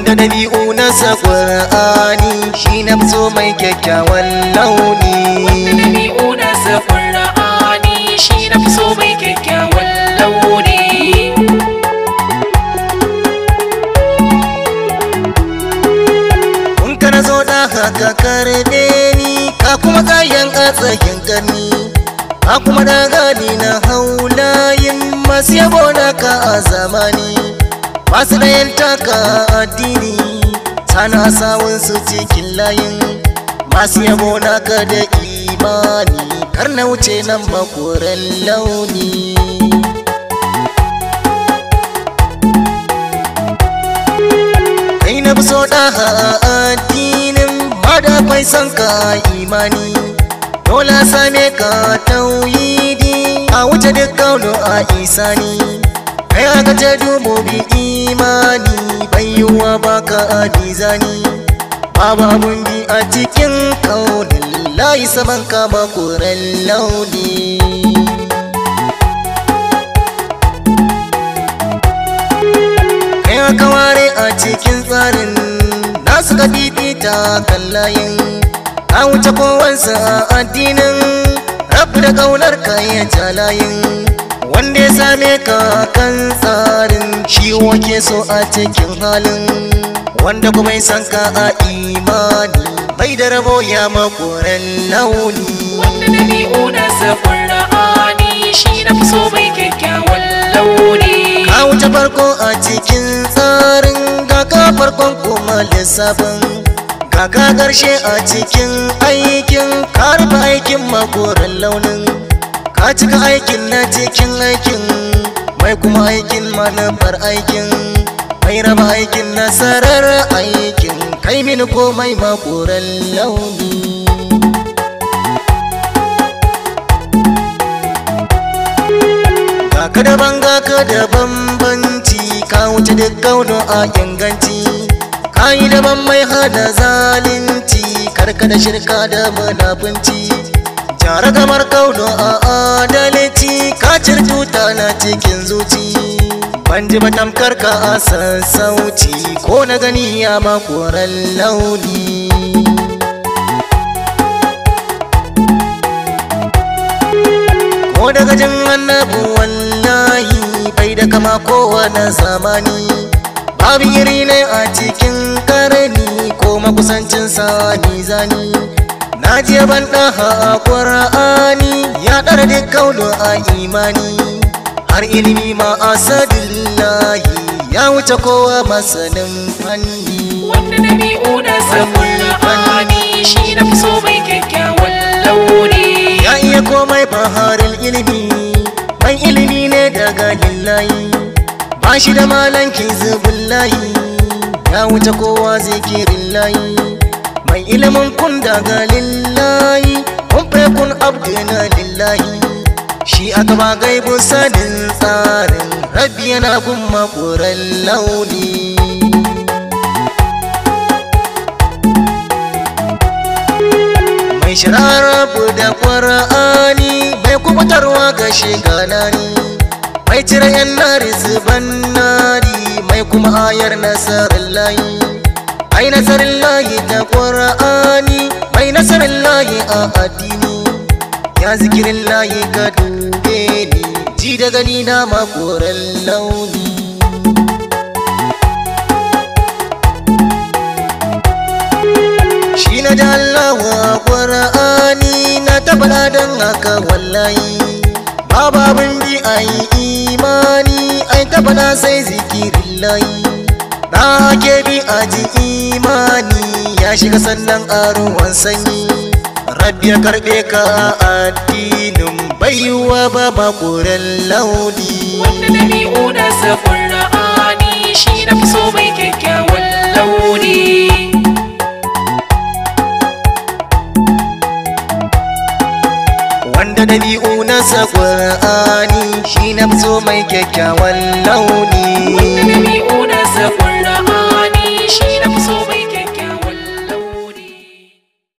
wanda dabi'u na sa Qur'ani shi na so mai kyakkyawan launi. Wanda dabi'u na sa Qur'ani shi na so mai kyakkyawan launi. Kun kana zo da haka karbe ni ka kuma kayan a tsakin karni ka kuma da gani na haulayin masu yabo na ka a zamani masu dayan taka addini sana sawun su cikin layin masu yabo na ka da imani kar na wuce nan makoran launi. Kai na so da addinin ma da kwai son ka imani dole same ka tauhidi a wuce duk kauno a isani kai aka ce dubo bi imani bayyuwa baka adizani babu abun bi a cikin kaunin layi saman ka makoran launi. Kai aka ware a cikin tsarin nasu ka fifita kan layin ka wuce kowansa a addinin rabu da kaunar ka ya jalayin wanda ya same ka kan tsarin shi wake so a cikin halin wanda kuma ya san ka a imani bai da rabo ya makoran launi. Wanda dabi'u na sa Qur'ani shi na so mai kyakkyawan launi. Ka wuce farko a cikin tsarin ga ka farkon kuma lissafin kaka ƙarshe a cikin aikin ka rufe aikin makoran launin ka cika aikin na cikin aikin mai kuma aikin manufar aikin mai raba aikin nasarar aikin kai mini komai makoran launi. Ka daban ga ka da bambanci ka wuce duk kauno a inganci kayi daban mai hada zalunci karka da shirka da munafunci jara gamar kauno a adalci ka cirtuta na cikin zuci ban ji ba tamkar ka a sassauci ko na gani ya makoran launi. Ko daga jin annabu wallahi bai da kama kowane zamani babu iri ne a cikin karni ko makusancin sa mizani na je ban daha a Qur'ani ya ɗara duk kaulo a imani har ilimi ma asadillahi ya wuce kowa masanin fanni. Wanda dabi'u na sa Qur'ani shi na so mai kyakkyawan launi. Ya iya komai baharin ilimi mai ilimi ne daga lillahi ba shi da malanki zubin layi ya wuce kowa zikirin layi mai ilimin kun daga lillahi kun kun abdina lillahi shi aka ba gaibu sanin tsarin rabbi yana gun makoran launi. Mai shirar rabu da Qur'ani mai kubutarwa ga shiganani mai cire yan nari zuban nari mai kuma ayar nasarar layi ai nasarar layi ta Qur'ani mai nasarar layi a addini ya zikirin layi ka dube ni ji da gani na makoran launi. Shi na da Allah wa Qur'ani na tabbata don haka wallahi babu abin bi a yi imani ai tabbata sai zikirin layi na ke bi a ji imani ya shiga sannan a ruwan sanyi rabbi ya karɓe ka a addinin baiwa ba makoran launi. Wanda dabi'u na sa Qur'ani shi na so mai kyakkyawan launi. Wanda dabi'u na sa Qur'ani shi na so mai kyakkyawan launi. Wanda dabi'u na sa Qur'ani